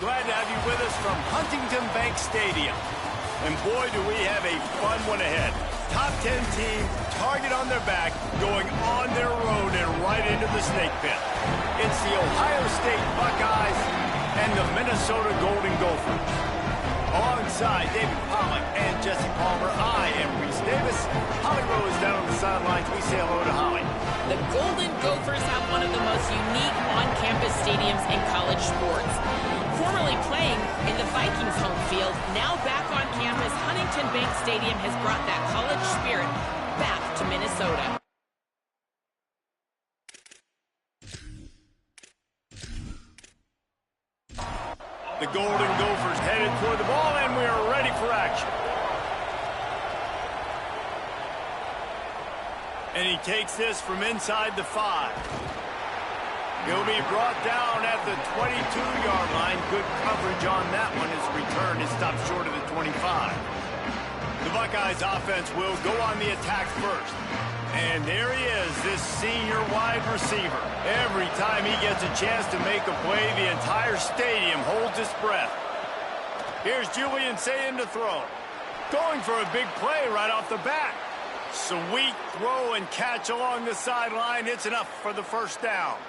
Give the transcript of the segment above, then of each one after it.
Glad to have you with us from Huntington Bank Stadium. And boy, do we have a fun one ahead. Top 10 team, target on their back, going on their road and right into the snake pit. It's the Ohio State Buckeyes and the Minnesota Golden Gophers. Alongside David Pollack and Jesse Palmer, I am Reese Davis. Holly Rose down on the sidelines. We say hello to Holly. The Golden Gophers have one of the most unique on-campus stadiums in college sports. Formerly playing in the Vikings home field, now back on campus, Huntington Bank Stadium has brought that college spirit back to Minnesota. The Golden Gophers headed toward the ball, and we are ready for action. And he takes this from inside the 5. He'll be brought down at the 22-yard line. Good coverage on that one. His return is stopped short of the 25. The Buckeyes offense will go on the attack first. And there he is, this senior wide receiver. Every time he gets a chance to make a play, the entire stadium holds its breath. Here's Julian Sayin to throw. Going for a big play right off the bat. Sweet throw and catch along the sideline. It's enough for the first down.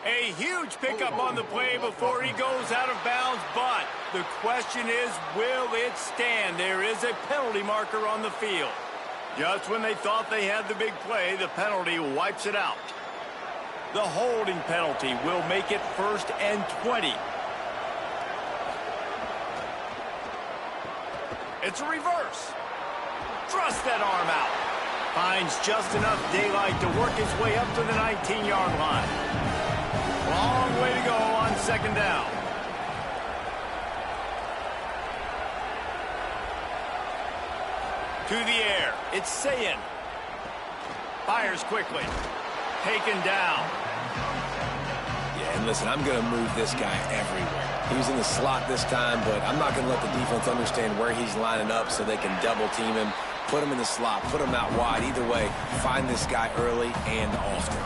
A huge pickup on the play before he goes out of bounds, but the question is, will it stand? There is a penalty marker on the field. Just when they thought they had the big play, the penalty wipes it out. The holding penalty will make it 1st and 20. It's a reverse. Thrust that arm out. Finds just enough daylight to work his way up to the 19-yard line. Long way to go on 2nd down. To the air. It's Sayin. Fires quickly. Taken down. Yeah, and listen, I'm going to move this guy everywhere. He was in the slot this time, but I'm not going to let the defense understand where he's lining up so they can double team him, put him in the slot, put him out wide. Either way, find this guy early and often.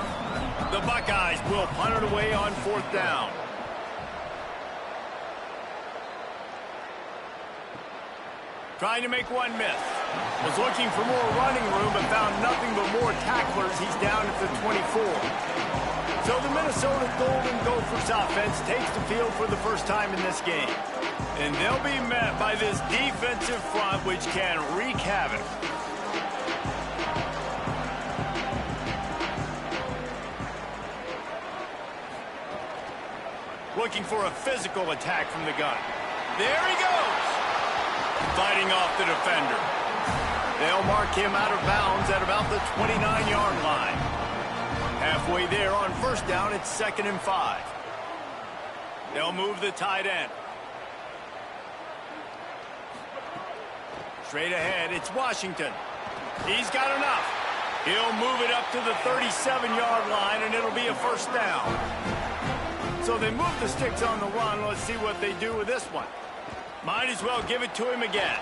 The Buckeyes will punt it away on 4th down. Trying to make one miss. Was looking for more running room, but found nothing but more tacklers. He's down at the 24. So the Minnesota Golden Gophers offense takes the field for the first time in this game. And they'll be met by this defensive front, which can wreak havoc. Looking for a physical attack from the gun. There he goes. Fighting off the defender. They'll mark him out of bounds at about the 29-yard line. Halfway there on 1st down, it's 2nd and 5. They'll move the tight end. Straight ahead, it's Washington. He's got enough. He'll move it up to the 37-yard line, and it'll be a 1st down. So they move the sticks on the run. Let's see what they do with this one. Might as well give it to him again.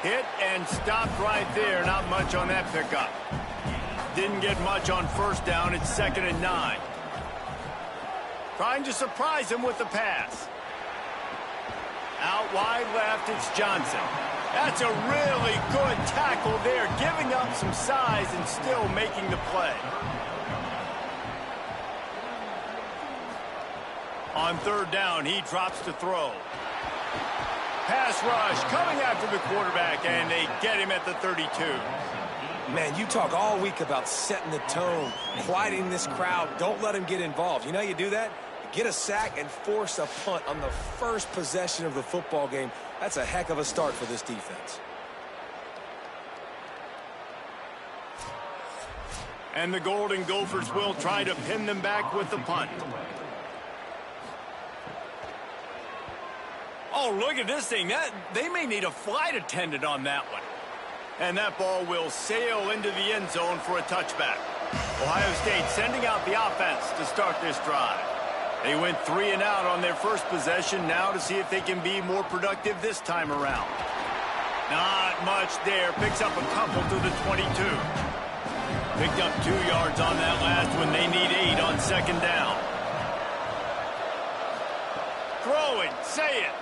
Hit and stopped right there. Not much on that pickup. Didn't get much on 1st down. It's 2nd and 9. Trying to surprise him with the pass. Out wide left, it's Johnson. That's a really good tackle there, giving up some size and still making the play. On 3rd down, he drops to throw. Pass rush coming after the quarterback, and they get him at the 32. Man, you talk all week about setting the tone, quieting this crowd. Don't let him get involved. You know how you do that? Get a sack and force a punt on the first possession of the football game. That's a heck of a start for this defense. And the Golden Gophers will try to pin them back with the punt. Oh, look at this thing. They may need a flight attendant on that one. And that ball will sail into the end zone for a touchback. Ohio State sending out the offense to start this drive. They went 3 and out on their first possession, now to see if they can be more productive this time around. Not much there. Picks up a couple to the 22. Picked up 2 yards on that last one. They need 8 on 2nd down. Throwing. line. Say it.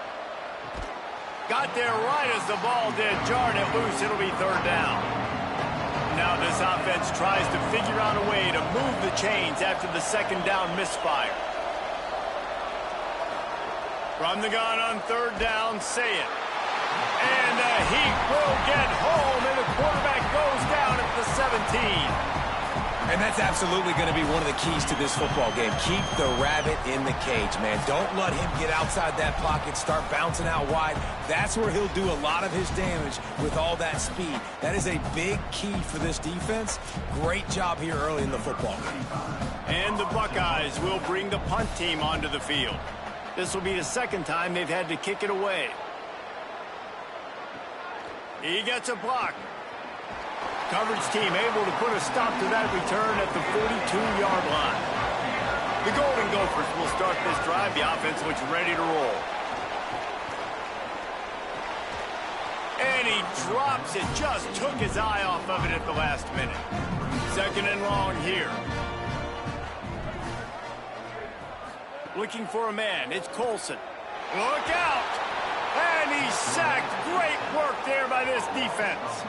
Got there right as the ball did. Jarred it loose. It'll be third down. Now this offense tries to figure out a way to move the chains after the second down misfire. From the gun on third down, say it. And the Heat will get home, and the quarterback goes down at the 17. And that's absolutely going to be one of the keys to this football game. Keep the rabbit in the cage, man. Don't let him get outside that pocket, start bouncing out wide. That's where he'll do a lot of his damage with all that speed. That is a big key for this defense. Great job here early in the football game. And the Buckeyes will bring the punt team onto the field. This will be the second time they've had to kick it away. He gets a block. Coverage team able to put a stop to that return at the 42-yard line. The Golden Gophers will start this drive. The offense looks ready to roll. And he drops it. Just took his eye off of it at the last minute. Second and long here. Looking for a man. It's Colson. Look out! And he's sacked. Great work there by this defense.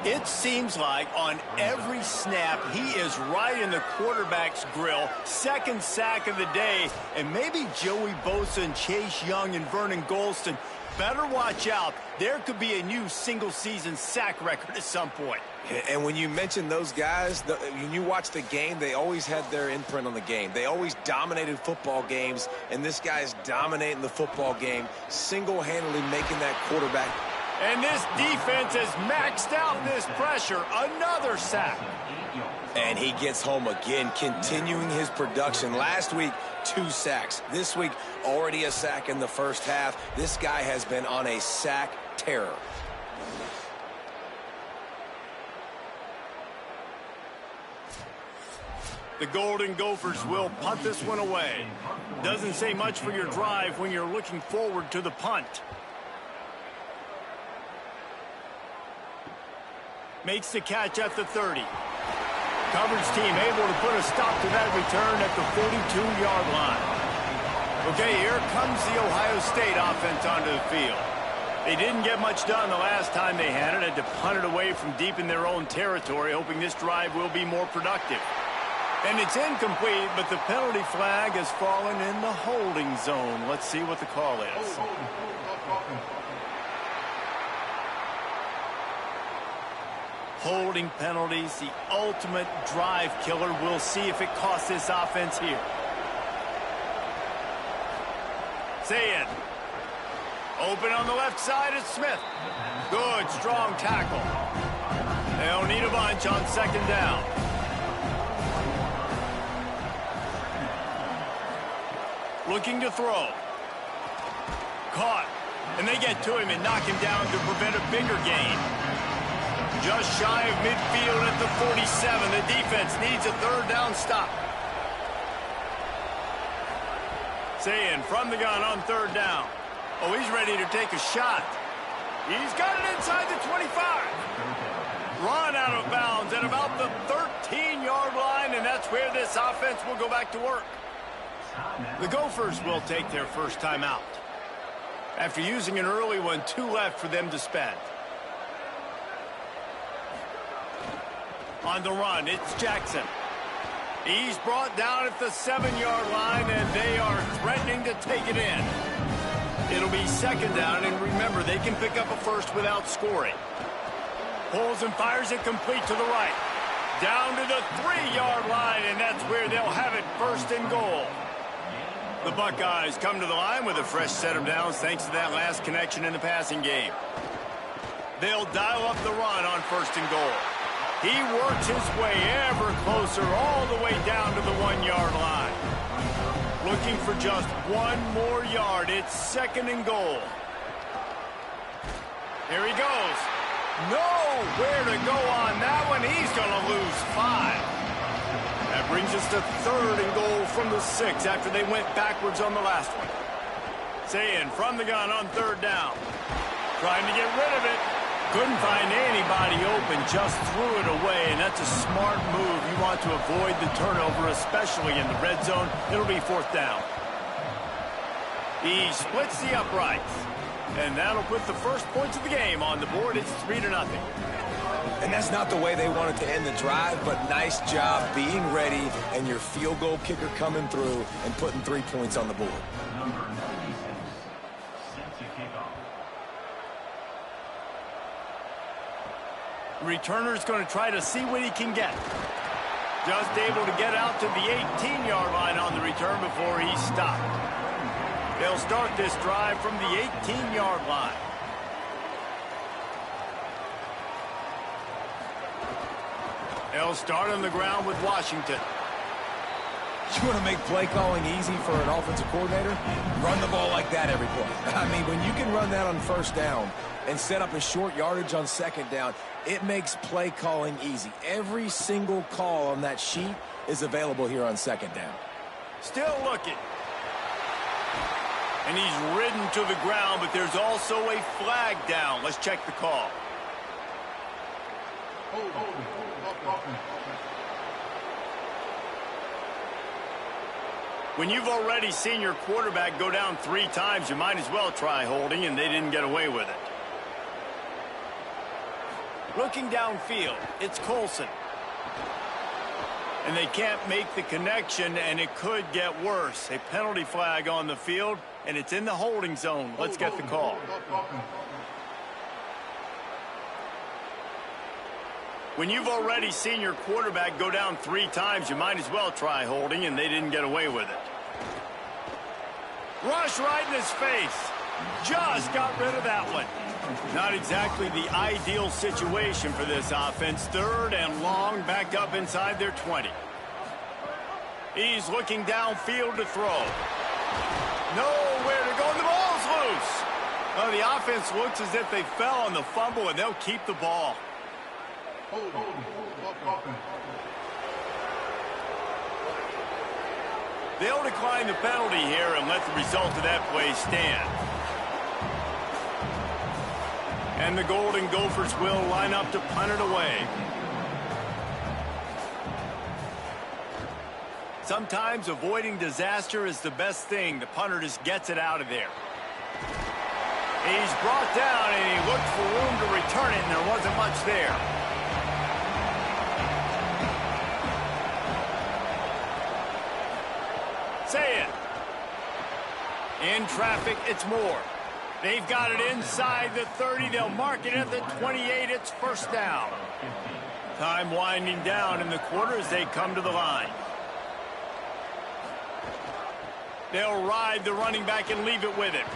It seems like on every snap, he is right in the quarterback's grill. Second sack of the day. And maybe Joey Bosa and Chase Young and Vernon Golston better watch out. There could be a new single-season sack record at some point. And when you mention those guys, when you watch the game, they always had their imprint on the game. They always dominated football games, and this guy's dominating the football game, single-handedly making that quarterback. And this defense has maxed out this pressure. Another sack. And he gets home again, continuing his production. Last week, 2 sacks. This week, already a sack in the first half. This guy has been on a sack terror. The Golden Gophers will punt this one away. Doesn't say much for your drive when you're looking forward to the punt. Makes the catch at the 30. Coverage team able to put a stop to that return at the 42-yard line. Okay, here comes the Ohio State offense onto the field. They didn't get much done the last time they had it. Had to punt it away from deep in their own territory, hoping this drive will be more productive. And it's incomplete, but the penalty flag has fallen in the holding zone. Let's see what the call is. Holding penalties, the ultimate drive killer. We'll see if it costs this offense here. Say it. Open on the left side is Smith. Good, strong tackle. They'll need a bunch on second down. Looking to throw. Caught. And they get to him and knock him down to prevent a bigger gain. Just shy of midfield at the 47. The defense needs a third down stop. Saying from the gun on third down. Oh, he's ready to take a shot. He's got it inside the 25. Run out of bounds at about the 13-yard line, and that's where this offense will go back to work. The Gophers will take their first time out. After using an early one, 2 left for them to spend. On the run, it's Jackson. He's brought down at the 7-yard line, and they are threatening to take it in. It'll be second down, and remember, they can pick up a first without scoring. Pulls and fires it complete to the right. Down to the 3-yard line, and that's where they'll have it, first and goal. The Buckeyes come to the line with a fresh set of downs thanks to that last connection in the passing game. They'll dial up the run on first and goal. He works his way ever closer all the way down to the 1-yard line. Looking for just 1 more yard. It's second and goal. Here he goes. Nowhere to go on that one. He's going to lose 5. That brings us to third and goal from the 6 after they went backwards on the last one. Saying from the gun on third down. Trying to get rid of it. Couldn't find anybody open, just threw it away, and that's a smart move. You want to avoid the turnover, especially in the red zone. It'll be fourth down. He splits the uprights. And that'll put the first points of the game on the board. It's 3-0. And that's not the way they wanted to end the drive, but nice job being ready and your field goal kicker coming through and putting 3 points on the board. Number 96, set to kick off. Returner's going to try to see what he can get. Just able to get out to the 18-yard line on the return before he stopped. They'll start this drive from the 18-yard line. They'll start on the ground with Washington. You want to make play calling easy for an offensive coordinator? Run the ball like that every play. I mean, when you can run that on first down and set up a short yardage on second down, it makes play calling easy. Every single call on that sheet is available here on second down. Still looking. And he's ridden to the ground, but there's also a flag down. Let's check the call. When you've already seen your quarterback go down 3 times, you might as well try holding, and they didn't get away with it. Looking downfield, it's Colson. And they can't make the connection, and it could get worse. A penalty flag on the field, and it's in the holding zone. Let's get the call. When you've already seen your quarterback go down 3 times, you might as well try holding, and they didn't get away with it. Rush right in his face. Just got rid of that one. Not exactly the ideal situation for this offense. 3rd and long, back up inside their 20. He's looking downfield to throw. Nowhere to go, and the ball's loose. Well, the offense looks as if they fell on the fumble, and they'll keep the ball. They'll decline the penalty here and let the result of that play stand. And the Golden Gophers will line up to punt it away. Sometimes avoiding disaster is the best thing. The punter just gets it out of there. He's brought down, and he looked for room to return it, and there wasn't much there. Say it. In traffic, it's Moore. They've got it inside the 30. They'll mark it at the 28. It's first down. Time winding down in the quarter as they come to the line. They'll ride the running back and leave it with him.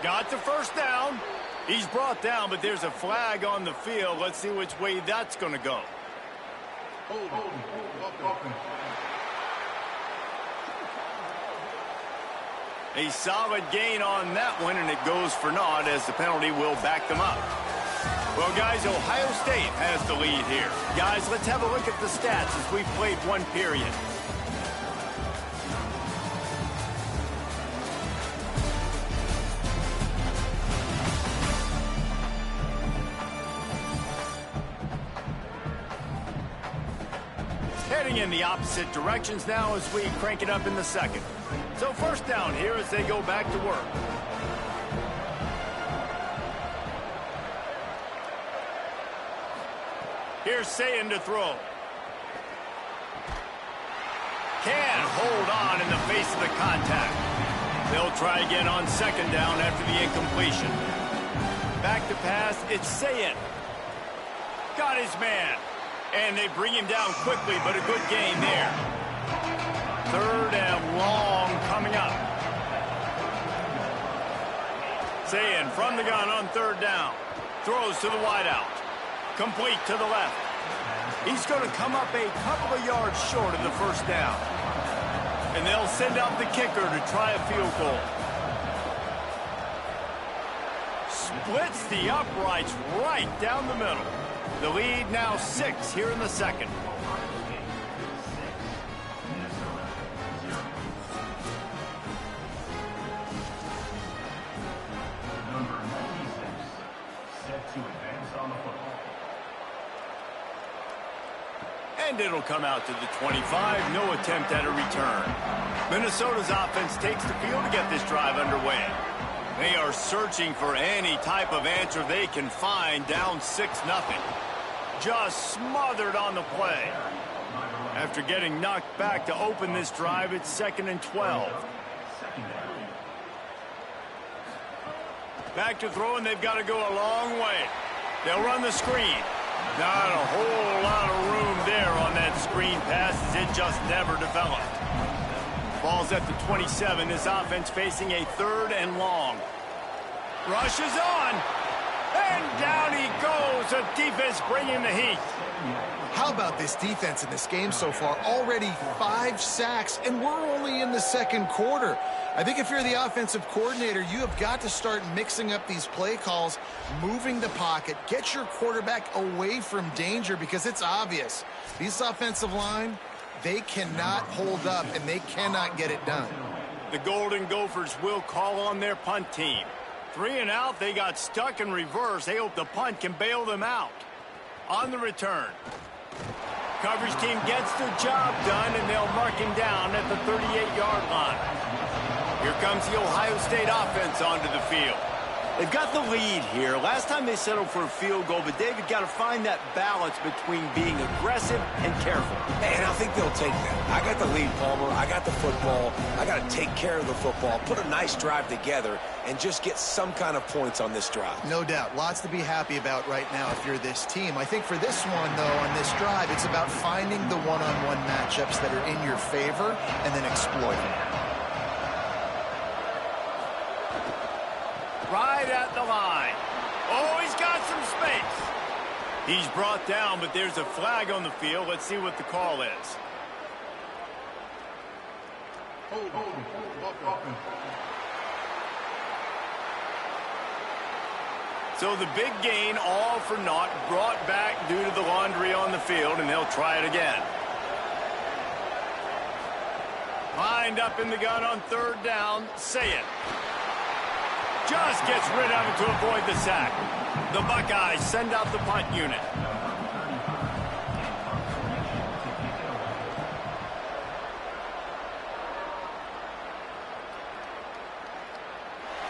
Got the first down. He's brought down, but there's a flag on the field. Let's see which way that's going to go. A solid gain on that one, and it goes for naught as the penalty will back them up. Well, guys, Ohio State has the lead here. Guys, let's have a look at the stats as we've played one period. Heading in the opposite directions now as we crank it up in the second. So first down here as they go back to work. Here's Sayin to throw. Can't hold on in the face of the contact. They'll try again on second down after the incompletion. Back to pass, it's Sayin. Got his man. And they bring him down quickly, but a good gain there. 3rd and long coming up. Sayin from the gun on 3rd down. Throws to the wideout. Complete to the left. He's going to come up a couple of yards short of the first down. And they'll send out the kicker to try a field goal. Splits the uprights right down the middle. The lead now 6 here in the second. Number 96, set to advance on the football. And it'll come out to the 25. No attempt at a return. Minnesota's offense takes the field to get this drive underway. They are searching for any type of answer they can find, down 6-0. Just smothered on the play. After getting knocked back to open this drive, it's 2nd and 12. Back to throw, and they've got to go a long way. They'll run the screen. Not a whole lot of room there on that screen pass, as it just never developed. Ball's at the 27. This offense facing a 3rd and long. Rushes on. And down he goes. The defense bringing the heat. How about this defense in this game so far? Already 5 sacks, and we're only in the 2nd quarter. I think if you're the offensive coordinator, you have got to start mixing up these play calls, moving the pocket, get your quarterback away from danger, because it's obvious. These offensive line, they cannot hold up, and they cannot get it done. The Golden Gophers will call on their punt team. 3 and out, they got stuck in reverse. They hope the punt can bail them out. On the return. Coverage team gets the job done, and they'll mark him down at the 38-yard line. Here comes the Ohio State offense onto the field. They've got the lead here. Last time they settled for a field goal, but David got to find that balance between being aggressive and careful. And I think they'll take that. I got the lead, Palmer. I got the football. I got to take care of the football, put a nice drive together, and just get some kind of points on this drive. No doubt. Lots to be happy about right now if you're this team. I think for this one, though, on this drive, it's about finding the one-on-one matchups that are in your favor and then exploiting them. Right at the line. Oh, he's got some space. He's brought down, but there's a flag on the field. Let's see what the call is. So the big gain, all for naught, brought back due to the laundry on the field, and they'll try it again. Lined up in the gun on 3rd down. Say it. Just gets rid of it to avoid the sack. The Buckeyes send out the punt unit.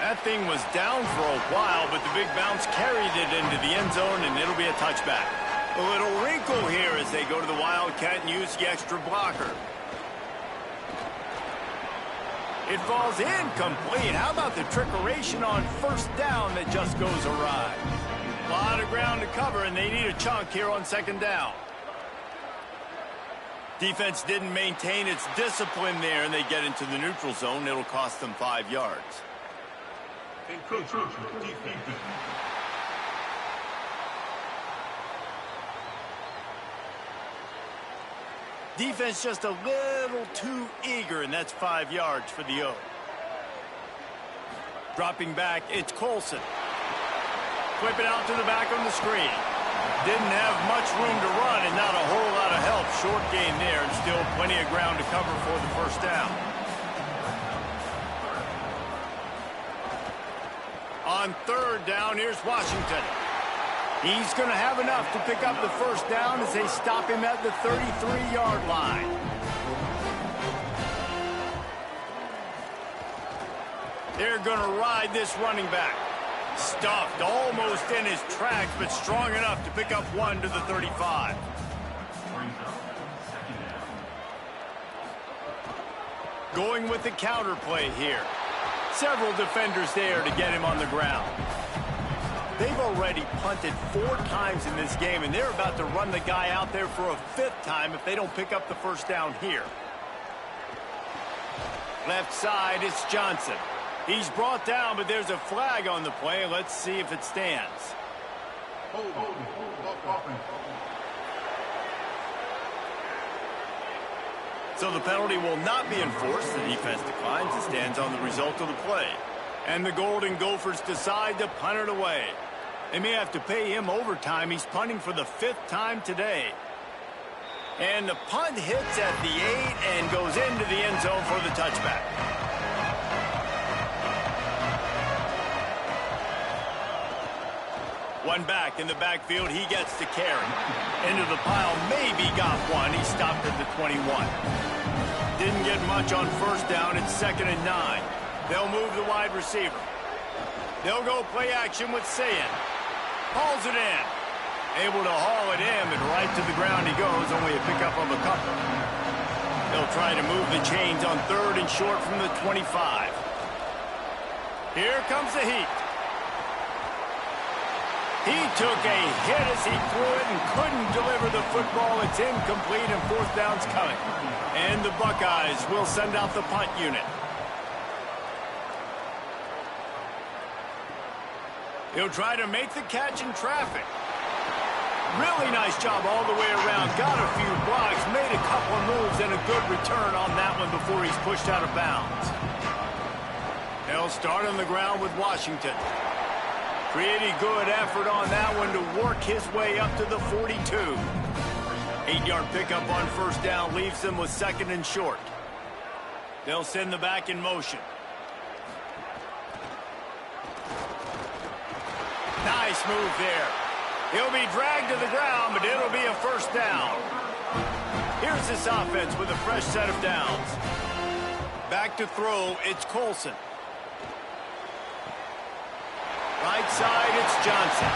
That thing was down for a while, but the big bounce carried it into the end zone, and it'll be a touchback. A little wrinkle here as they go to the Wildcat and use the extra blocker. It falls incomplete. How about the trickeration on 1st down that just goes awry? A lot of ground to cover, and they need a chunk here on 2nd down. Defense didn't maintain its discipline there, and they get into the neutral zone. It'll cost them 5 yards. Defense just a little too eager, and that's 5 yards for the O. Dropping back, it's Colson. Flip it out to the back on the screen. Didn't have much room to run and not a whole lot of help. Short gain there, and still plenty of ground to cover for the 1st down. On 3rd down, here's Washington. He's going to have enough to pick up the 1st down as they stop him at the 33-yard line. They're going to ride this running back. Stuffed almost in his tracks, but strong enough to pick up 1 to the 35. Going with the counter play here. Several defenders there to get him on the ground. They've already punted 4 times in this game, and they're about to run the guy out there for a 5th time if they don't pick up the 1st down here. Left side, it's Johnson. He's brought down, but there's a flag on the play. Let's see if it stands. So the penalty will not be enforced. The defense declines and stands on the result of the play. And the Golden Gophers decide to punt it away. They may have to pay him overtime. He's punting for the 5th time today. And the punt hits at the 8 and goes into the end zone for the touchback. One back in the backfield. He gets to carry. Into the pile. Maybe got one. He stopped at the 21. didn't get much on first down. It's 2nd and 9. They'll move the wide receiver. They'll go play action with Sayin. Hauls it in. Able to haul it in, and right to the ground he goes, only a pickup of a couple. They'll try to move the chains on 3rd and short from the 25. Here comes the heat. He took a hit as he threw it and couldn't deliver the football. It's incomplete, and 4th down's coming. And the Buckeyes will send out the punt unit. He'll try to make the catch in traffic. Really nice job all the way around. Got a few blocks, made a couple of moves, and a good return on that one before he's pushed out of bounds. They'll start on the ground with Washington. Pretty good effort on that one to work his way up to the 42. 8-yard pickup on 1st down leaves them with 2nd and short. They'll send the back in motion. Nice move there. He'll be dragged to the ground, but it'll be a 1st down. Here's this offense with a fresh set of downs. Back to throw, it's Colson. Right side, it's Johnson.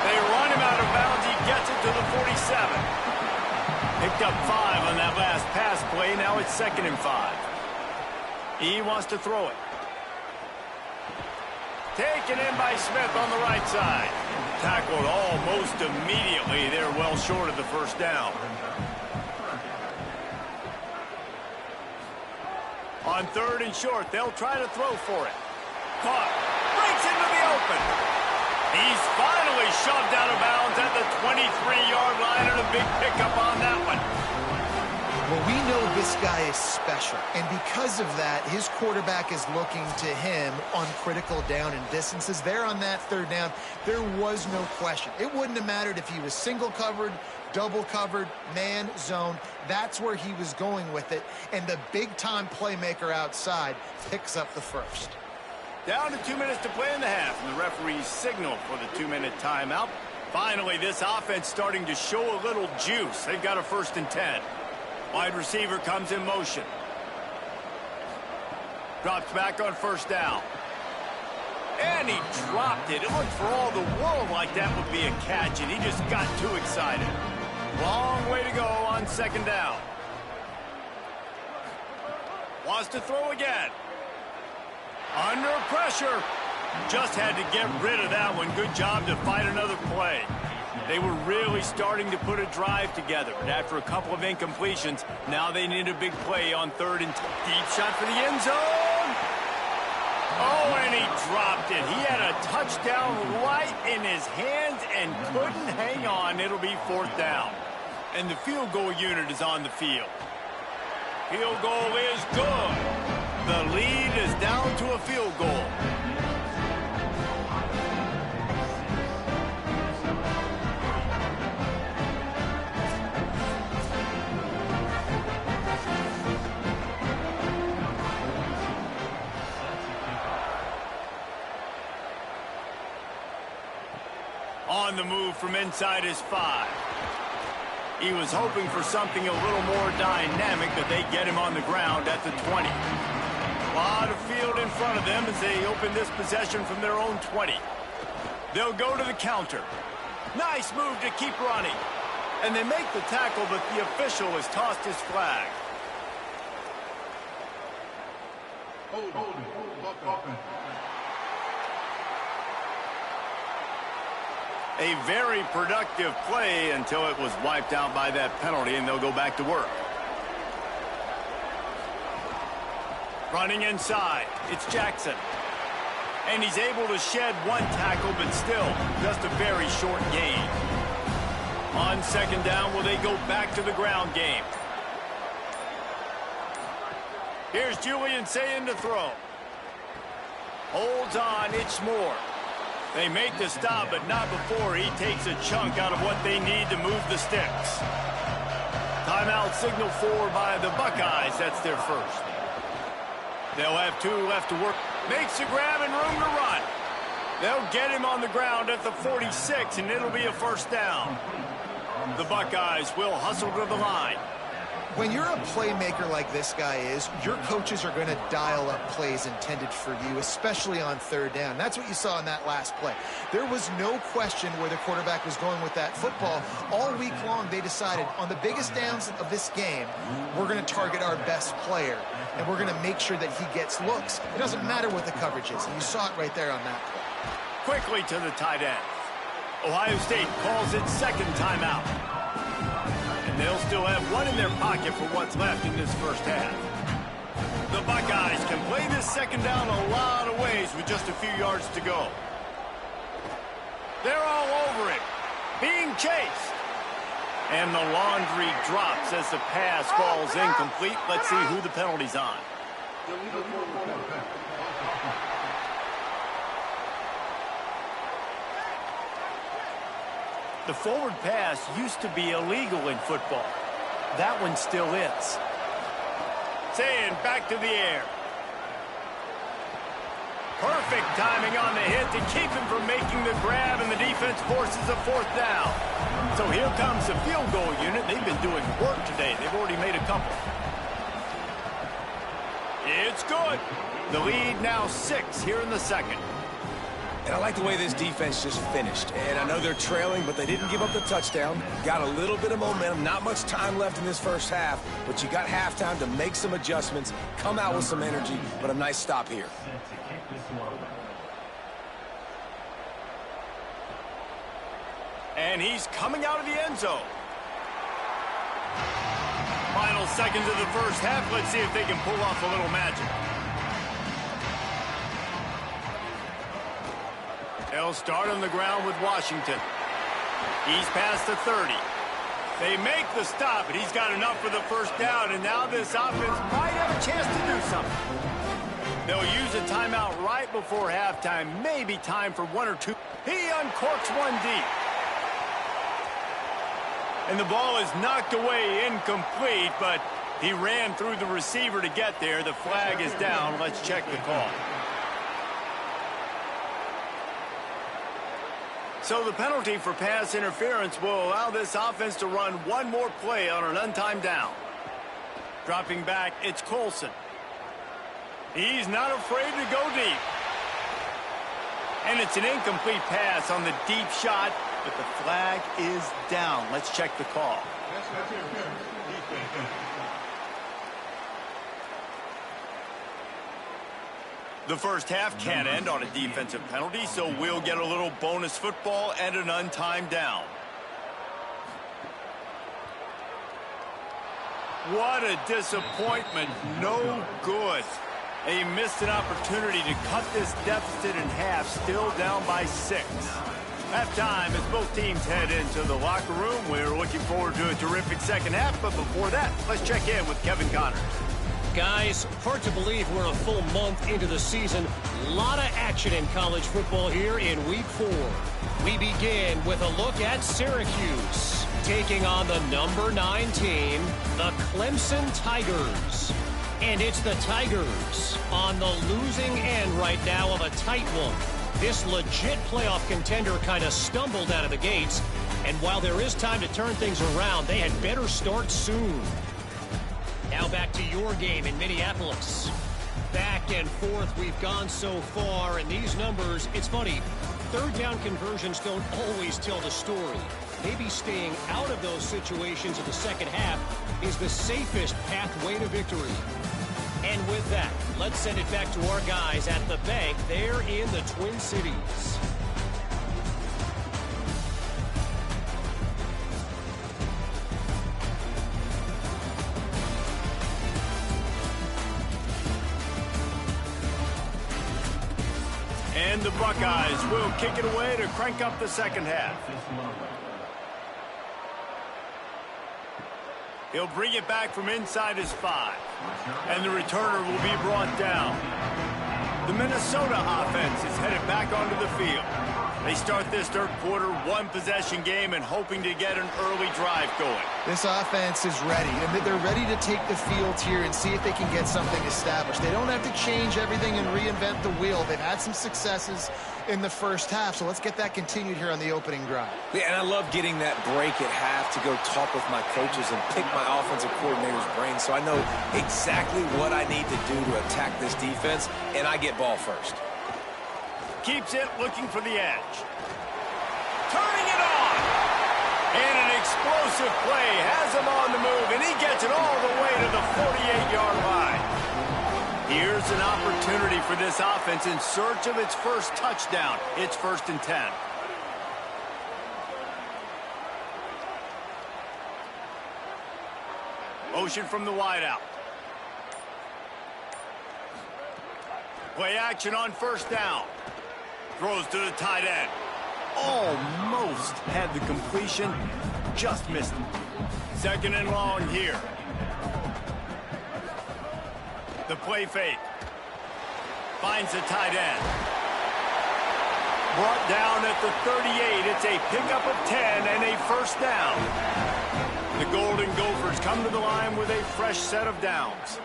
They run him out of bounds. He gets it to the 47. Picked up 5 on that last pass play. Now it's 2nd and 5. He wants to throw it. Taken in by Smith on the right side. Tackled almost immediately. They're well short of the 1st down. On 3rd and short, they'll try to throw for it. Caught. Breaks into the open. He's finally shoved out of bounds at the 23-yard line, and a big pickup on that one. Well, we know this guy is special, and because of that, his quarterback is looking to him on critical down and distances. There on that 3rd down, there was no question. It wouldn't have mattered if he was single covered, double covered, man, zone. That's where he was going with it, and the big-time playmaker outside picks up the 1st. Down to 2 minutes to play in the half, and the referees signal for the 2-minute timeout. Finally, this offense starting to show a little juice. They've got a 1st and 10. Wide receiver comes in motion. Drops back on 1st down. And he dropped it. It looked for all the world like that would be a catch, and he just got too excited. Long way to go on 2nd down. Wants to throw again. Under pressure. Just had to get rid of that one. Good job to fight another play. They were really starting to put a drive together, but after a couple of incompletions, now they need a big play on 3rd and 10. Deep shot for the end zone. Oh, and he dropped it. He had a touchdown right in his hands and couldn't hang on. It'll be 4th down. And the field goal unit is on the field. Field goal is good. The lead is down to a field goal. On the move from inside his 5. He was hoping for something a little more dynamic, but they get him on the ground at the 20. A lot of field in front of them as they open this possession from their own 20. They'll go to the counter. Nice move to keep running. And they make the tackle, but the official has tossed his flag. A very productive play until it was wiped out by that penalty, and they'll go back to work. Running inside, it's Jackson. And he's able to shed one tackle, but still just a very short gain. On 2nd down, will they go back to the ground game? Here's Julian Sayin to throw. Holds on, it's Moore. They make the stop, but not before he takes a chunk out of what they need to move the sticks. Timeout signal forward by the Buckeyes. That's their 1st. They'll have 2 left to work. Makes a grab and room to run. They'll get him on the ground at the 46, and it'll be a 1st down. The Buckeyes will hustle to the line. When you're a playmaker like this guy is, your coaches are going to dial up plays intended for you, especially on third down. That's what you saw in that last play. There was no question where the quarterback was going with that football. All week long, they decided on the biggest downs of this game, we're going to target our best player, and we're going to make sure that he gets looks. It doesn't matter what the coverage is, and you saw it right there on that play. Quickly to the tight end. Ohio State calls its second timeout. And they'll still have one in their pocket for what's left in this first half. The Buckeyes can play this second down a lot of ways with just a few yards to go. They're all over it, being chased. And the laundry drops as the pass falls incomplete. Let's see who the penalty's on. The forward pass used to be illegal in football. That one still is. Saying back to the air. Perfect timing on the hit to keep him from making the grab, and the defense forces a fourth down. So here comes the field goal unit. They've been doing work today. They've already made a couple. It's good. The lead now 6 here in the second. And I like the way this defense just finished. And I know they're trailing, but they didn't give up the touchdown. Got a little bit of momentum. Not much time left in this first half, but you got halftime to make some adjustments, come out with some energy, but a nice stop here. And he's coming out of the end zone. Final seconds of the first half. Let's see if they can pull off a little magic. They'll start on the ground with Washington. He's past the 30. They make the stop, and he's got enough for the first down, and now this offense might have a chance to do something. They'll use a timeout right before halftime, maybe time for one or two. He uncorks one deep. And the ball is knocked away incomplete, but he ran through the receiver to get there. The flag is down. Let's check the call. So the penalty for pass interference will allow this offense to run one more play on an untimed down. Dropping back, it's Colson. He's not afraid to go deep. And it's an incomplete pass on the deep shot, but the flag is down. Let's check the call. The first half can't end on a defensive penalty, so we'll get a little bonus football and an untimed down. What a disappointment. No good. They missed an opportunity to cut this deficit in half, still down by 6. Halftime as both teams head into the locker room. We're looking forward to a terrific second half, but before that, let's check in with Kevin Connors. Guys, hard to believe we're a full month into the season. A lot of action in college football here in Week 4. We begin with a look at Syracuse, taking on the number 9 team, the Clemson Tigers. And it's the Tigers on the losing end right now of a tight one. This legit playoff contender kind of stumbled out of the gates. And while there is time to turn things around, they had better start soon. Now back to your game in Minneapolis. Back and forth we've gone so far, and these numbers, it's funny, third down conversions don't always tell the story. Maybe staying out of those situations in the second half is the safest pathway to victory. And with that, let's send it back to our guys at the bank there in the Twin Cities. And the Buckeyes will kick it away to crank up the second half. He'll bring it back from inside his 5. And the returner will be brought down. The Minnesota offense is headed back onto the field. They start this third quarter, one-possession game, and hoping to get an early drive going. This offense is ready, and they're ready to take the field here and see if they can get something established. They don't have to change everything and reinvent the wheel. They've had some successes in the first half, so let's get that continued here on the opening drive. Yeah, and I love getting that break at half to go talk with my coaches and pick my offensive coordinator's brain so I know exactly what I need to do to attack this defense, and I get ball first. Keeps it, looking for the edge. Turning it on! And an explosive play has him on the move, and he gets it all the way to the 48-yard line. Here's an opportunity for this offense in search of its first touchdown. It's 1st and 10. Motion from the wideout. Play action on 1st down. Throws to the tight end. Almost had the completion. Just missed it. 2nd and long here. The play fake. Finds the tight end. Brought down at the 38. It's a pickup of 10 and a 1st down. The Golden Gophers come to the line with a fresh set of downs.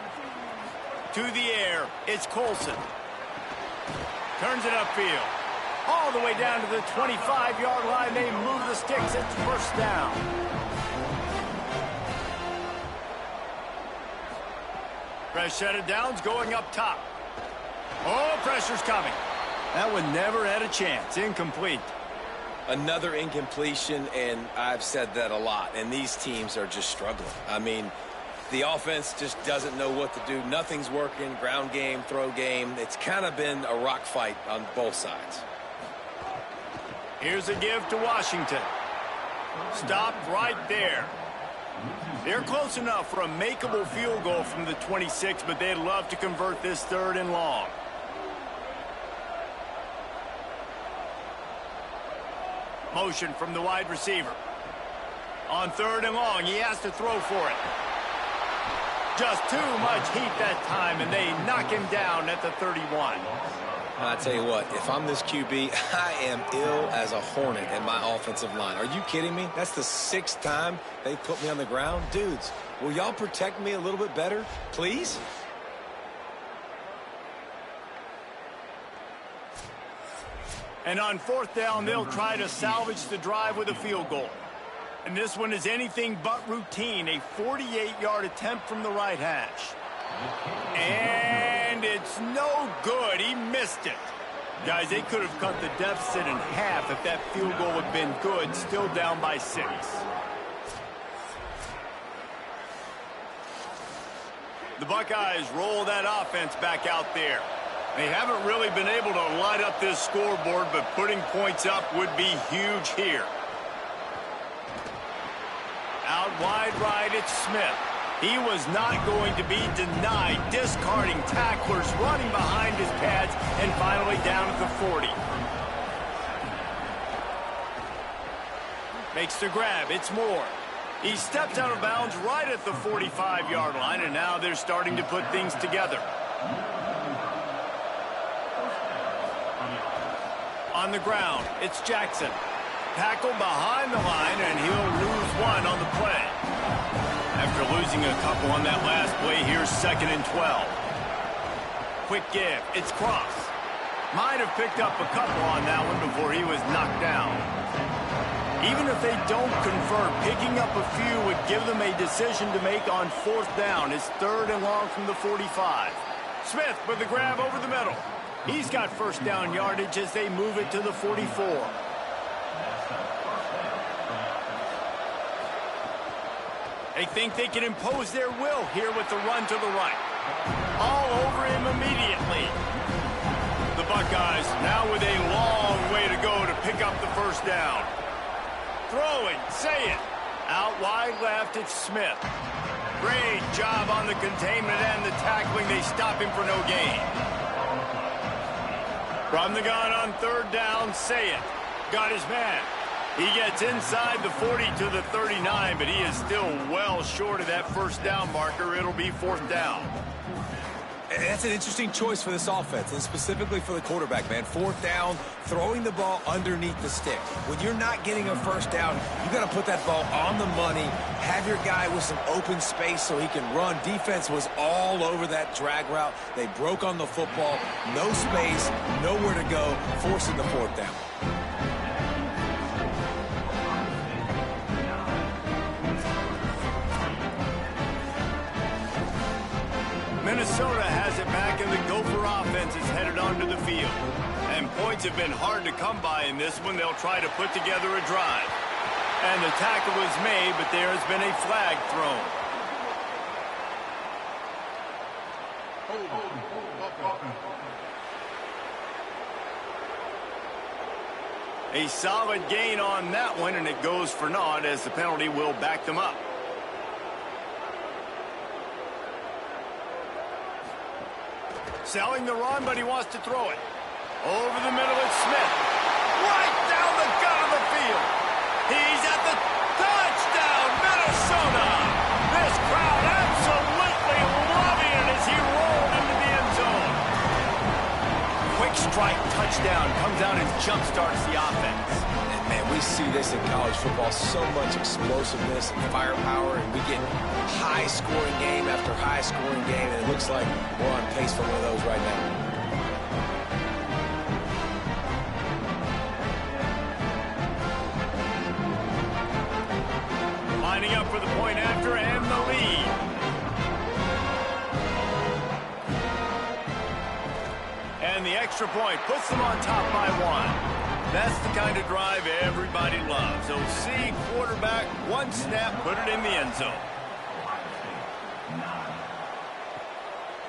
To the air, it's Colson. Turns it upfield. All the way down to the 25-yard line. They move the sticks. It's 1st down. Fresh set of downs going up top. Oh, pressure's coming. That one never had a chance. Incomplete. Another incompletion, and I've said that a lot, and these teams are just struggling. I mean, the offense just doesn't know what to do. Nothing's working. Ground game, throw game. It's kind of been a rock fight on both sides. Here's a give to Washington. Stopped right there. They're close enough for a makeable field goal from the 26, but they'd love to convert this 3rd and long. Motion from the wide receiver. On 3rd and long, he has to throw for it. Just too much heat that time, and they knock him down at the 31. I tell you what, if I'm this QB, I am ill as a hornet in my offensive line. Are you kidding me? That's the 6th time they put me on the ground. Dudes, will y'all protect me a little bit better, please? And on 4th down, they'll try to salvage the drive with a field goal. And this one is anything but routine. A 48-yard attempt from the right hash. And it's no good. He missed it. Guys, they could have cut the deficit in half if that field goal had been good. Still down by 6. The Buckeyes roll that offense back out there. They haven't really been able to light up this scoreboard, but putting points up would be huge here. Out wide right, it's Smith. He was not going to be denied, discarding tacklers, running behind his pads, and finally down at the 40. Makes the grab, it's Moore. He steps out of bounds right at the 45-yard line, and now they're starting to put things together. On the ground, it's Jackson. Tackled behind the line, and he'll lose one on the play. After losing a couple on that last play, here's 2nd and 12. Quick give, it's Cross. Might have picked up a couple on that one before he was knocked down. Even if they don't convert, picking up a few would give them a decision to make on 4th down. It's 3rd and long from the 45. Smith with the grab over the middle. He's got 1st down yardage as they move it to the 44. They think they can impose their will here with the run to the right. All over him immediately. The Buckeyes now with a long way to go to pick up the 1st down. Throwing, say it. Out wide left, it's Smith. Great job on the containment and the tackling. They stop him for no gain. From the gun on 3rd down, say it. Got his man. He gets inside the 40 to the 39, but he is still well short of that 1st down marker. It'll be 4th down. That's an interesting choice for this offense, and specifically for the quarterback, man. 4th down, throwing the ball underneath the stick. When you're not getting a first down, you got to put that ball on the money, have your guy with some open space so he can run. Defense was all over that drag route. They broke on the football, no space, nowhere to go, forcing the 4th down. Minnesota has it back, and the Gopher offense is headed onto the field. And points have been hard to come by in this one. They'll try to put together a drive. And the tackle is made, but there has been a flag thrown. A solid gain on that one, and it goes for naught as the penalty will back them up. Selling the run, but he wants to throw it. Over the middle, it's Smith. Right down the gut of the field. He's at the touchdown, Minnesota. This crowd absolutely loving it as he rolled into the end zone. Quick strike touchdown comes out and jump-starts the offense. And, man, we see this in college football, so much explosiveness and firepower, and we get high-scoring game after high-scoring game, and it looks like we're on pace for one of those right now. Lining up for the point after and the lead. And the extra point puts them on top by 1. That's the kind of drive everybody loves. So see quarterback, one snap, put it in the end zone.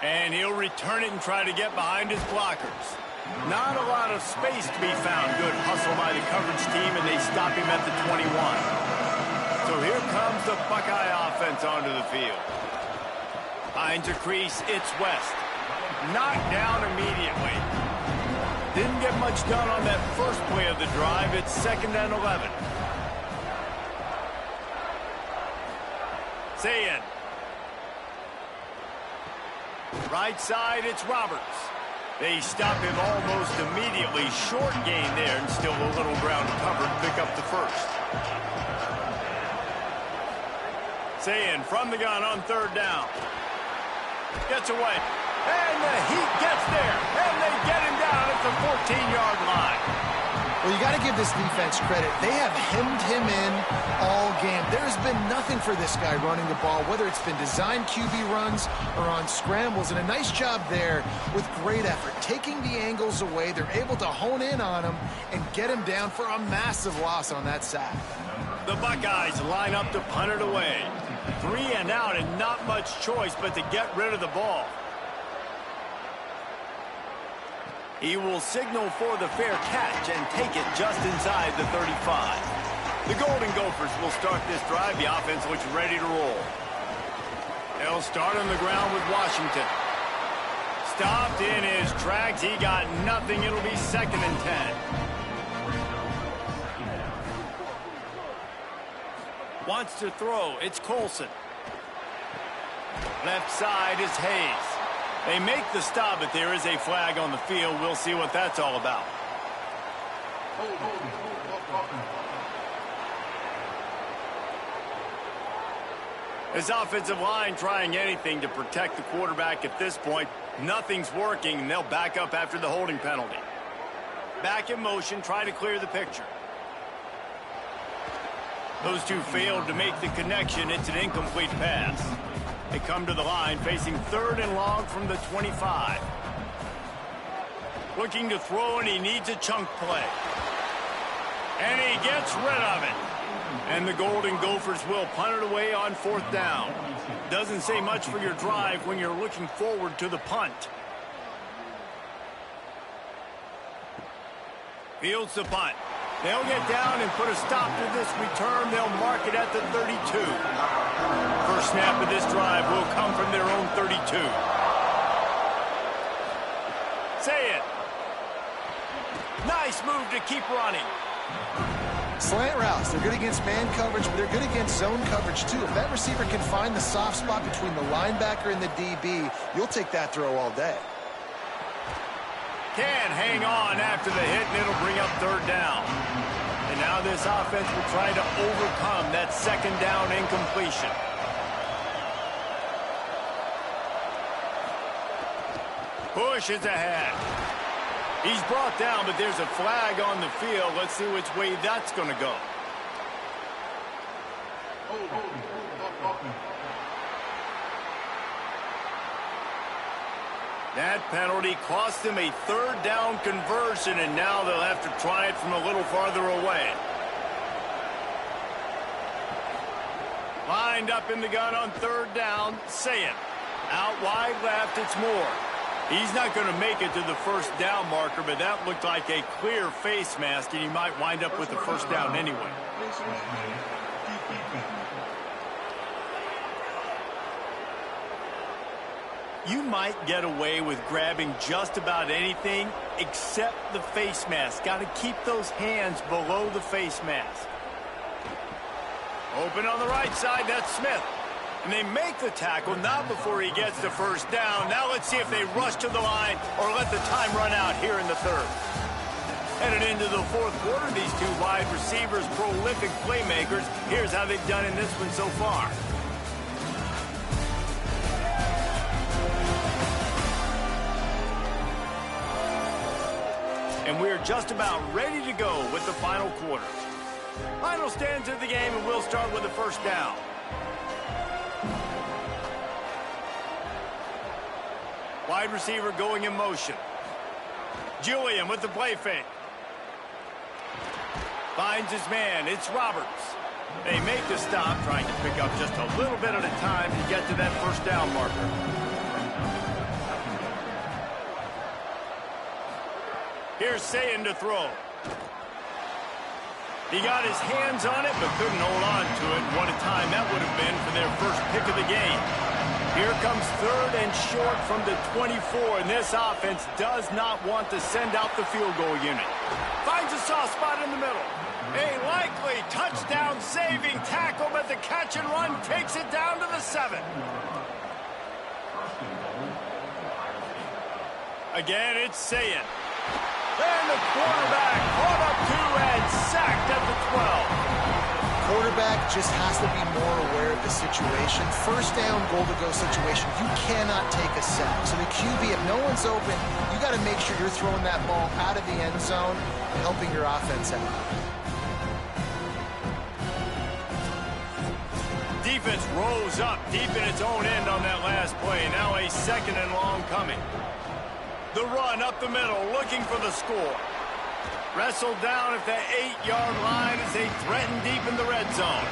And he'll return it and try to get behind his blockers. Not a lot of space to be found. Good hustle by the coverage team, and they stop him at the 21. So here comes the Buckeye offense onto the field. Finds a crease, it's West. Knocked down immediately. Didn't get much done on that first play of the drive. It's 2nd and 11. Sayin. Right side, it's Roberts. They stop him almost immediately. Short gain there, and still a little ground covered. Pick up the first. Sayin from the gun on 3rd down. Gets away. And the Heat gets there. And they get him down at the 14-yard line. Well, you got to give this defense credit. They have hemmed him in all game. There's been nothing for this guy running the ball, whether it's been designed QB runs or on scrambles. And a nice job there with great effort. Taking the angles away, they're able to hone in on him and get him down for a massive loss on that sack. The Buckeyes line up to punt it away. 3 and out, and not much choice but to get rid of the ball. He will signal for the fair catch and take it just inside the 35. The Golden Gophers will start this drive. The offense looks ready to roll. They'll start on the ground with Washington. Stopped in his tracks. He got nothing. It'll be 2nd and 10. Wants to throw. It's Colson. Left side is Hayes. They make the stop, but there is a flag on the field. We'll see what that's all about. This offensive line trying anything to protect the quarterback at this point. Nothing's working, and they'll back up after the holding penalty. Back in motion, try to clear the picture. Those two failed to make the connection. It's an incomplete pass. They come to the line facing 3rd and long from the 25. Looking to throw, and he needs a chunk play. And he gets rid of it. And the Golden Gophers will punt it away on 4th down. Doesn't say much for your drive when you're looking forward to the punt. Fields the punt. They'll get down and put a stop to this return. They'll mark it at the 32. First snap of this drive will come from their own 32. Say it. Nice move to keep running. Slant routes, they're good against man coverage, but they're good against zone coverage too. If that receiver can find the soft spot between the linebacker and the DB, you'll take that throw all day. Can't hang on after the hit, and it'll bring up third down. And now this offense will try to overcome that second down incompletion. Push is ahead. He's brought down, but there's a flag on the field. Let's see which way that's going to go. That penalty cost him a third down conversion, and now they'll have to try it from a little farther away. Lined up in the gun on third down, Sayin. Out wide left, it's Moore. He's not going to make it to the first down marker, but that looked like a clear face mask, and he might wind up with the first down anyway. You might get away with grabbing just about anything except the face mask. Got to keep those hands below the face mask. Open on the right side, that's Smith. And they make the tackle, not before he gets the first down. Now let's see if they rush to the line or let the time run out here in the third. Headed into the fourth quarter, these two wide receivers, prolific playmakers. Here's how they've done in this one so far. And we're just about ready to go with the final quarter. Final stands of the game, and we'll start with the first down. Wide receiver going in motion. Julian with the play fake. Finds his man. It's Roberts. They make the stop, trying to pick up just a little bit at a time to get to that first down marker. Here's Sayin to throw. He got his hands on it, but couldn't hold on to it. What a time that would have been for their first pick of the game. Here comes third and short from the 24, and this offense does not want to send out the field goal unit. Finds a soft spot in the middle. A likely touchdown-saving tackle, but the catch and run takes it down to the 7. Again, it's Sayin. And the quarterback caught up to and sacked at the 12. Quarterback just has to be more aware of the situation. First down, goal-to-go situation. You cannot take a sack. So the QB, if no one's open, you got to make sure you're throwing that ball out of the end zone, helping your offense out. Defense rose up deep in its own end on that last play. Now a second and long coming. The run up the middle, looking for the score. Wrestled down at the 8-yard line as they threaten deep in the red zone.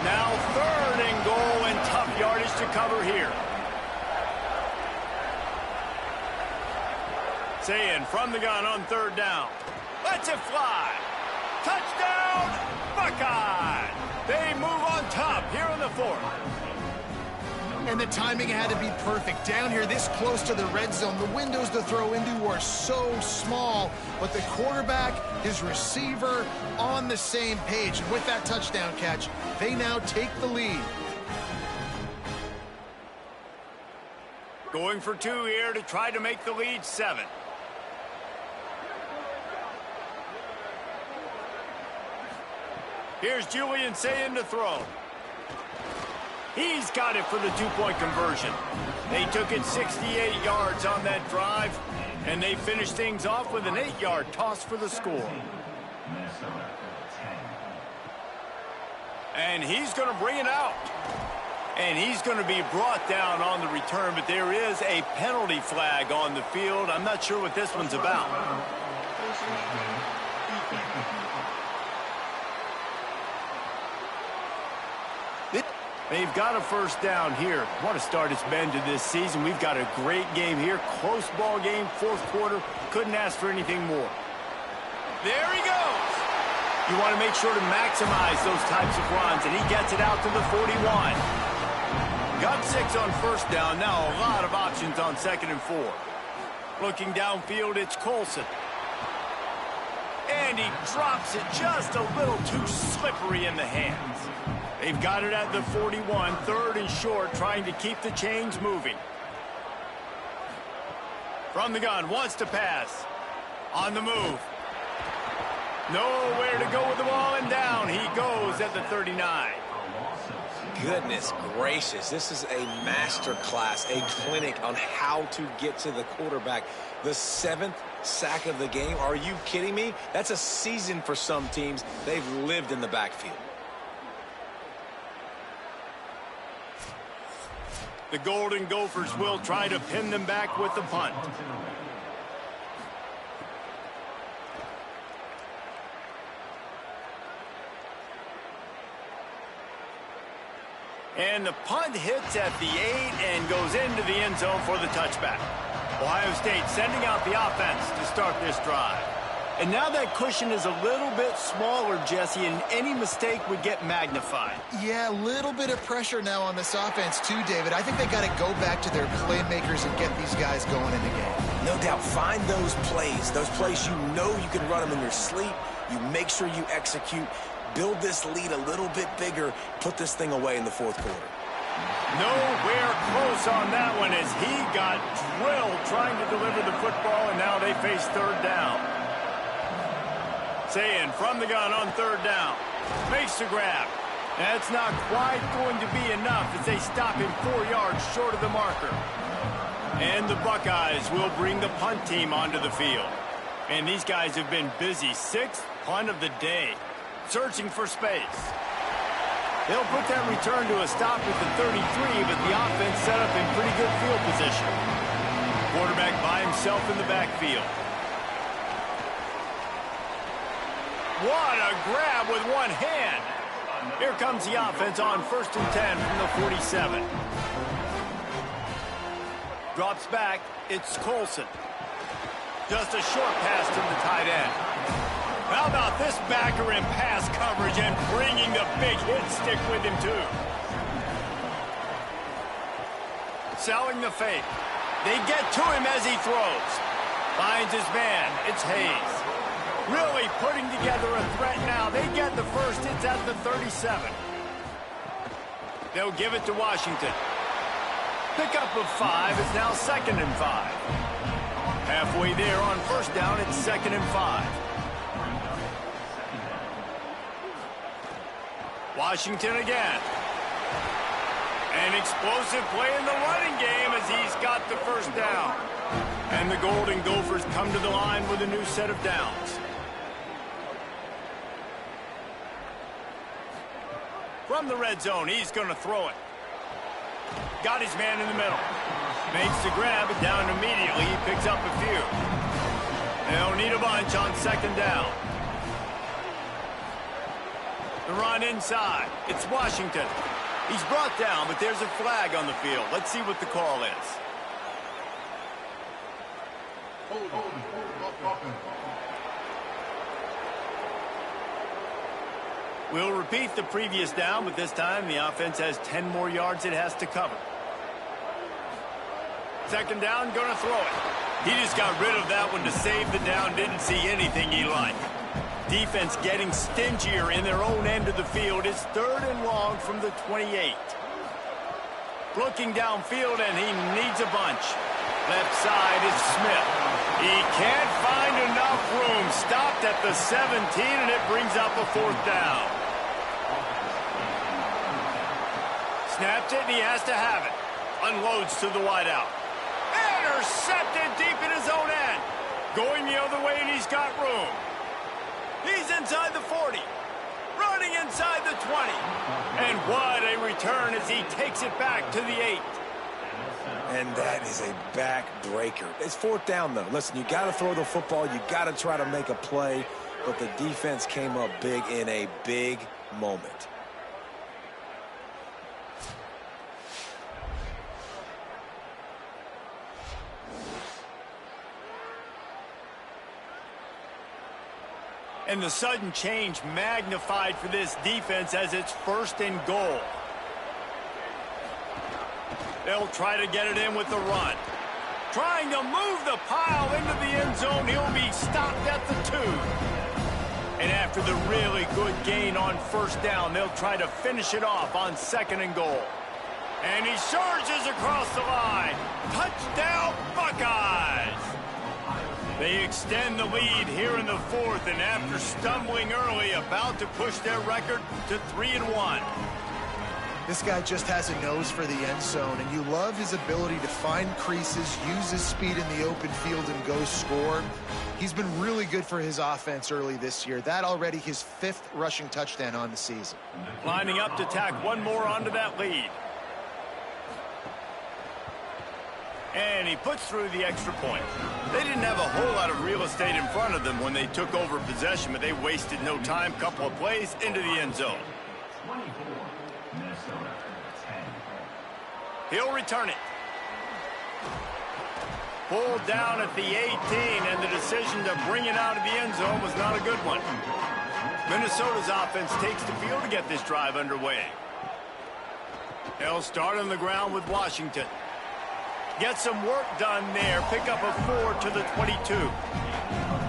Now third and goal and tough yardage to cover here. Sayin from the gun on third down. Lets it fly. Touchdown, Buckeye. They move on top here in the fourth. And the timing had to be perfect. Down here this close to the red zone, the windows to throw into are so small, but the quarterback, his receiver, on the same page. And with that touchdown catch, they now take the lead. Going for two here to try to make the lead 7. Here's Julian Sayin to throw. He's got it for the two-point conversion. They took it 68 yards on that drive, and they finished things off with an 8-yard toss for the score. And he's going to bring it out. And he's going to be brought down on the return, but there is a penalty flag on the field. I'm not sure what this one's about. They've got a first down here. What a start it's been to this season. We've got a great game here. Close ball game, fourth quarter. Couldn't ask for anything more. There he goes. You want to make sure to maximize those types of runs, and he gets it out to the 41. Got 6 on first down. Now a lot of options on 2nd and 4. Looking downfield, it's Colson. And And he drops it just a little too slippery in the hands. They've got it at the 41, third and short, trying to keep the chains moving. From the gun, wants to pass. On the move. Nowhere to go with the ball, and down he goes at the 39. Goodness gracious, this is a master class, a clinic on how to get to the quarterback. The 7th sack of the game. Are you kidding me? That's a season for some teams. They've lived in the backfield. The Golden Gophers will try to pin them back with the punt. And the punt hits at the 8 and goes into the end zone for the touchback. Ohio State sending out the offense to start this drive. And now that cushion is a little bit smaller, Jesse, and any mistake would get magnified. Yeah, a little bit of pressure now on this offense too, David. I think they got to go back to their playmakers and get these guys going in the game. No doubt, find those plays you know you can run them in your sleep. You make sure you execute. Build this lead a little bit bigger. Put this thing away in the fourth quarter. Nowhere close on that one as he got drilled trying to deliver the football, and now they face third down. Saying from the gun on third down. Makes the grab. That's not quite going to be enough as they stop him 4 yards short of the marker. And the Buckeyes will bring the punt team onto the field. And these guys have been busy. 6th punt of the day. Searching for space. They'll put that return to a stop at the 33, but the offense set up in pretty good field position. Quarterback by himself in the backfield. What a grab with one hand. Here comes the offense on 1st and 10 from the 47. Drops back. It's Colson. Just a short pass to the tight end. How about this backer in pass coverage and bringing the big hit stick with him, too. Selling the fake. They get to him as he throws. Finds his man. It's Hayes. Really putting together a threat now. They get the first. It's at the 37. They'll give it to Washington. Pickup of 5 is now 2nd and 5. Halfway there on first down, it's 2nd and 5. Washington again. An explosive play in the running game as he's got the first down. And the Golden Gophers come to the line with a new set of downs. From the red zone, he's going to throw it. Got his man in the middle. Makes the grab, and down immediately. He picks up a few. They'll need a bunch on 2nd down. The run inside. It's Washington. He's brought down, but there's a flag on the field. Let's see what the call is. We'll repeat the previous down, but this time the offense has 10 more yards it has to cover. 2nd down, gonna throw it. He just got rid of that one to save the down. Didn't see anything he liked. Defense getting stingier in their own end of the field. It's 3rd and long from the 28. Looking downfield, and he needs a bunch. Left side is Smith. He can't find enough room. Stopped at the 17, and it brings up a 4th down. Snapped it, and he has to have it. Unloads to the wideout. Intercepted deep in his own end. Going the other way, and he's got room. He's inside the 40. Running inside the 20. And what a return as he takes it back to the 8. And that is a backbreaker. It's 4th down, though. Listen, you got to throw the football. You got to try to make a play. But the defense came up big in a big moment. And the sudden change magnified for this defense as it's 1st and goal. They'll try to get it in with the run. Trying to move the pile into the end zone. He'll be stopped at the 2. And after the really good gain on first down, they'll try to finish it off on 2nd and goal. And he surges across the line. Touchdown, Buckeyes! They extend the lead here in the 4th, and after stumbling early, about to push their record to 3-1. This guy just has a nose for the end zone, and you love his ability to find creases, use his speed in the open field, and go score. He's been really good for his offense early this year. That already his 5th rushing touchdown on the season. Lining up to tack one more onto that lead. And he puts through the extra point. They didn't have a whole lot of real estate in front of them when they took over possession, but they wasted no time. Couple of plays into the end zone. 24, Minnesota, 10. He'll return it. Pulled down at the 18, and the decision to bring it out of the end zone was not a good one. Minnesota's offense takes the field to get this drive underway. They'll start on the ground with Washington. Get some work done there. Pick up a 4 to the 22.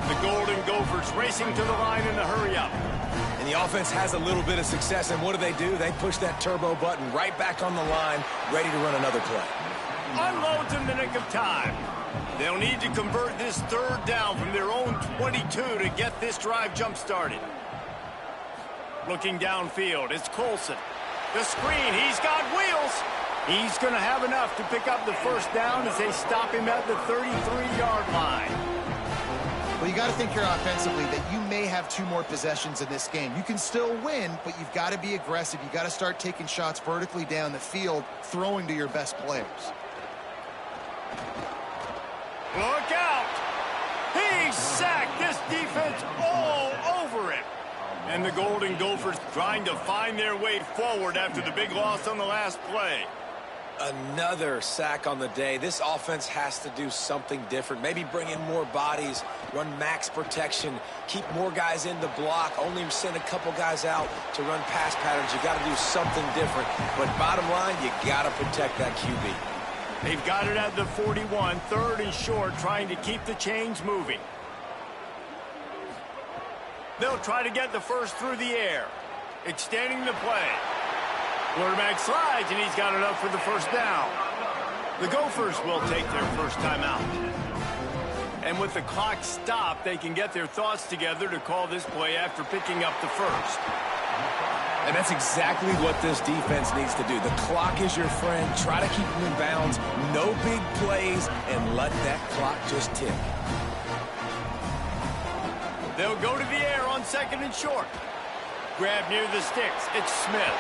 The Golden Gophers racing to the line in the hurry-up. And the offense has a little bit of success, and what do? They push that turbo button right back on the line, ready to run another play. Unloads in the nick of time. They'll need to convert this 3rd down from their own 22 to get this drive jump-started. Looking downfield, it's Colson. The screen, he's got wheels. He's going to have enough to pick up the 1st down as they stop him at the 33-yard line. Well, you got to think here offensively that you may have 2 more possessions in this game. You can still win, but you've got to be aggressive. You've got to start taking shots vertically down the field, throwing to your best players. Look out! He sacked this defense all over him. And the Golden Gophers trying to find their way forward after the big loss on the last play. Another sack on the day. This offense has to do something different. Maybe bring in more bodies, run max protection, keep more guys in the block, only send a couple guys out to run pass patterns. You got to do something different. But bottom line, you got to protect that QB. They've got it at the 41, 3rd and short, trying to keep the chains moving. They'll try to get the 1st through the air, extending the play. Quarterback slides, and he's got enough for the 1st down. The Gophers will take their 1st time out. And with the clock stopped, they can get their thoughts together to call this play after picking up the 1st. And that's exactly what this defense needs to do. The clock is your friend. Try to keep them in bounds. No big plays, and let that clock just tick. They'll go to the air on 2nd and short. Grab near the sticks. It's Smith.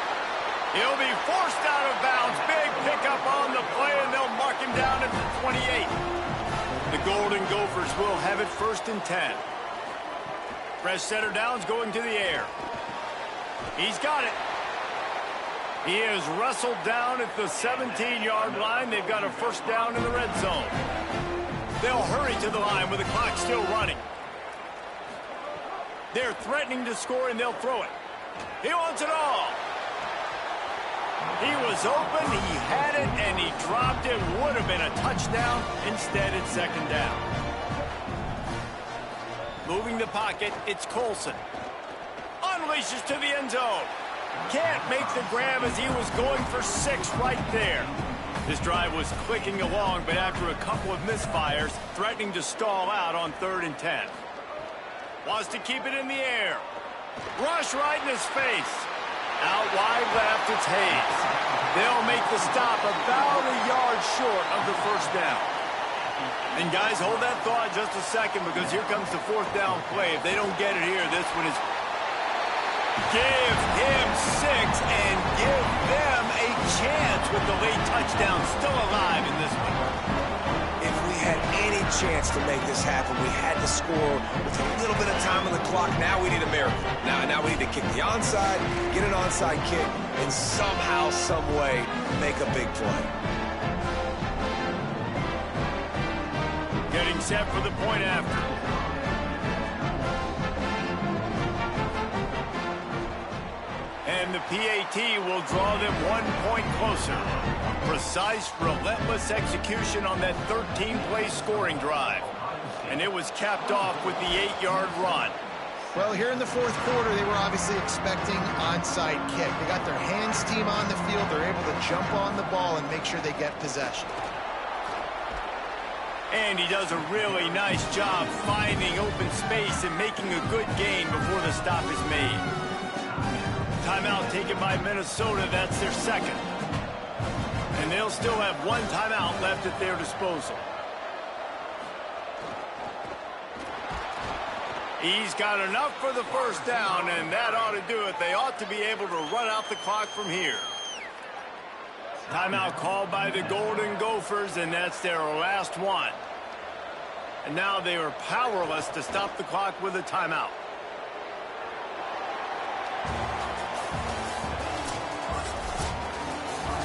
He'll be forced out of bounds. Big pickup on the play, and they'll mark him down at the 28. The Golden Gophers will have it 1st and 10. Fresh center downs going to the air. He's got it. He is wrestled down at the 17-yard line. They've got a 1st down in the red zone. They'll hurry to the line with the clock still running. They're threatening to score, and they'll throw it. He wants it all. He was open, he had it, and he dropped it. Would have been a touchdown. Instead, it's 2nd down. Moving the pocket, it's Colson. Unleashes to the end zone. Can't make the grab as he was going for 6 right there. This drive was clicking along, but after a couple of misfires, threatening to stall out on 3rd and 10. Wants to keep it in the air. Rush right in his face. Out wide left, it's Hayes. They'll make the stop about a yard short of the 1st down. And guys, hold that thought just a second, because here comes the 4th down play. If they don't get it here, this one is... Give him 6 and give them a chance with the late touchdown still alive in this one. If we had any chance to make this happen, we had to score with a little bit of time on the clock. Now we need a miracle. Now we need to kick the onside, get an onside kick, and somehow, some way, make a big play. Getting set for the point after. And the PAT will draw them 1 point closer. Precise, relentless execution on that 13-play scoring drive. And it was capped off with the 8-yard run. Well, here in the fourth quarter, they were obviously expecting onside kick. They got their hands team on the field. They're able to jump on the ball and make sure they get possession. And he does a really nice job finding open space and making a good gain before the stop is made. Timeout taken by Minnesota. That's their second. And they'll still have one timeout left at their disposal. He's got enough for the first down, and that ought to do it. They ought to be able to run out the clock from here. Timeout called by the Golden Gophers, and that's their last one. And now they are powerless to stop the clock with a timeout.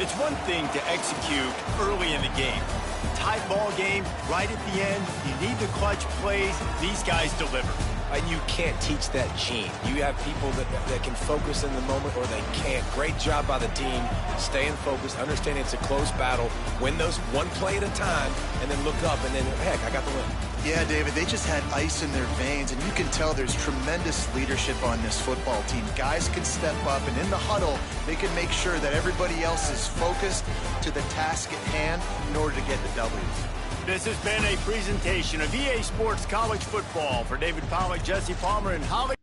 It's one thing to execute early in the game. Tight ball game, right at the end, you need the clutch plays. These guys deliver. And you can't teach that gene. You have people that can focus in the moment or they can't. Great job by the team, staying focused, understanding it's a close battle, win those one play at a time, and then look up and then, heck, I got the win. Yeah, David, they just had ice in their veins, and you can tell there's tremendous leadership on this football team. Guys can step up, and in the huddle, they can make sure that everybody else is focused to the task at hand in order to get the W. This has been a presentation of EA Sports College Football. For David Pollack, Jesse Palmer, and Holly